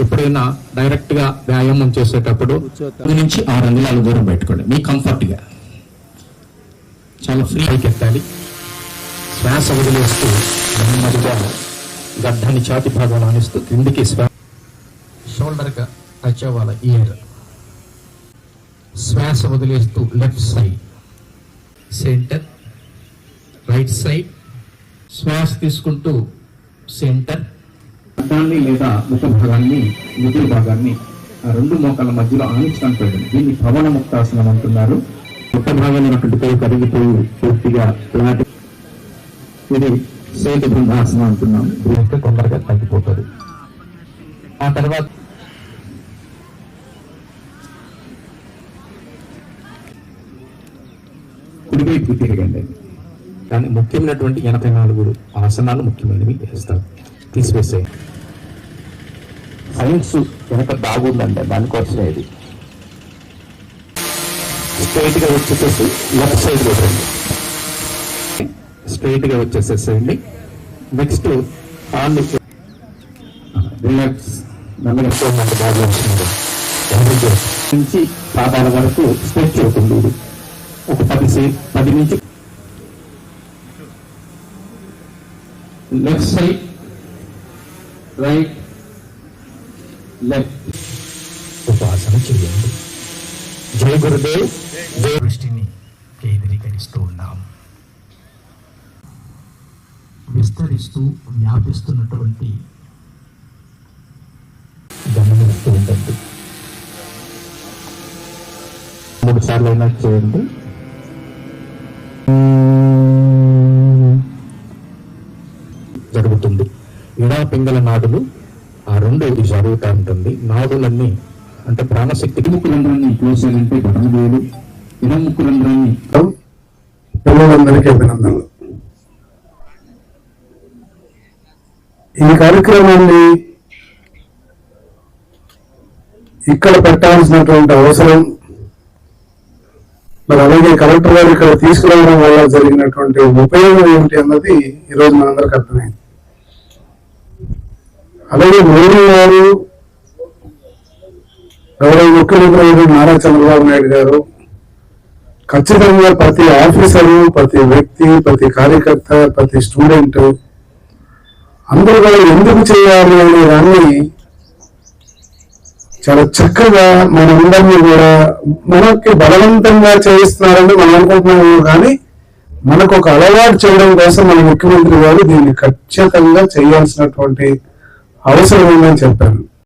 ఎప్పుడైనా డైరెక్ట్ గా వ్యాయామం చేసేటప్పుడు 5 నుంచి 6 అంగుళాల దూరం పెట్టుకోండి, మీకు కంఫర్ట్ గా. చాలా ఫ్రీ పైకి ఎత్తాలి. శ్వాస వదిలేస్తూ నెమ్మదిగా గడ్డాన్ని ఛాతి భాగంలో ఆనిస్తూ క్రిందికి షోల్డర్ గా టచ్ అవ్వాలి ఇయర్. శ్వాస వదిలేస్తూ left side, centre, right side. శ్వాస తీసుకుంటూ సెంటర్. గడ్డాన్ని లేదా ముఖ భాగాన్ని, మిగులు భాగాన్ని ఆ 2 మోకాల మధ్యలో ఆనించడానికి వెళ్ళండి. దీన్ని పవన ముక్తాసనం అంటున్నారు. ముఖ భాగంలో ఉన్నటువంటి పేరు కరిగిపోయి పూర్తిగా ఫ్లాట్. ఇది శైలి బృందాసనం అంటున్నాం. దీనికి తొందరగా తగ్గిపోతుంది. ఆ తర్వాత కుడివైపు తిరగండి. కానీ ముఖ్యమైనటువంటి 84 ఆసనాలు ముఖ్యమైనవి వేస్తారు, తీసివేసాయి. సైన్స్ వెనక బాగుందండి, దానికోసమే ఇది. స్ట్రైట్ గా వచ్చేసేసి లెఫ్ట్ సైడ్ పెట్టండి. స్ట్రైట్ గా వచ్చేసేసేయండి. నెక్స్ట్ కాళ్ళు రిలాక్స్, నల్లగా బాగా వస్తుంది. నుంచి పాదాల వరకు స్ట్రెచ్ అవుతుంది. ఇది ఒక 10 నుంచి లెఫ్ట్ సైడ్, రైట్, లెఫ్ట్ ఉపాసన చేయండి. జయ గురుదేవ్. దృష్టిని కేంద్రీకరిస్తూ ఉన్నాం. విస్తరిస్తూ వ్యాపిస్తున్నటువంటి గమనిస్తూ ఉంటుంది. 3 సార్లు అయినా చేయండి. జరుగుతుంది. ఇడా పింగళ నాడులు ఆ 2 ఇది జరుగుతూ ఉంటుంది. నాడులన్నీ అంటే ప్రాణశక్తి. ముక్కు రంధ్రాన్ని క్లోజ్ చేయాలంటే బటనవేలు, ఇడం ముక్కు రంధ్రాన్ని. పిల్లలందరికీ అభినందనలు. ఈ కార్యక్రమాన్ని ఇక్కడ పెట్టాల్సినటువంటి అవసరం, మరి అలాగే కలెక్టర్ గారు ఇక్కడ తీసుకురావడం వల్ల జరిగినటువంటి ఉపయోగం ఏమిటి అన్నది ఈరోజు మనందరికి అర్థమైంది. అలాగే మోడీ గారు, గౌరవ ముఖ్యమంత్రి నారా చంద్రబాబు నాయుడు గారు ఖచ్చితంగా ప్రతి ఆఫీసరు, ప్రతి వ్యక్తి, ప్రతి కార్యకర్త, ప్రతి స్టూడెంట్ అందరూ కూడా ఎందుకు చేయాలి అనే దాన్ని చాలా చక్కగా మనందరినీ కూడా మనకి బలవంతంగా చేయిస్తున్నారని మనం అనుకుంటున్నాము, కానీ మనకు ఒక అలవాటు చేయడం కోసం మన ముఖ్యమంత్రి గారు దీన్ని ఖచ్చితంగా చేయాల్సినటువంటి అవసరం ఉందని చెప్పారు.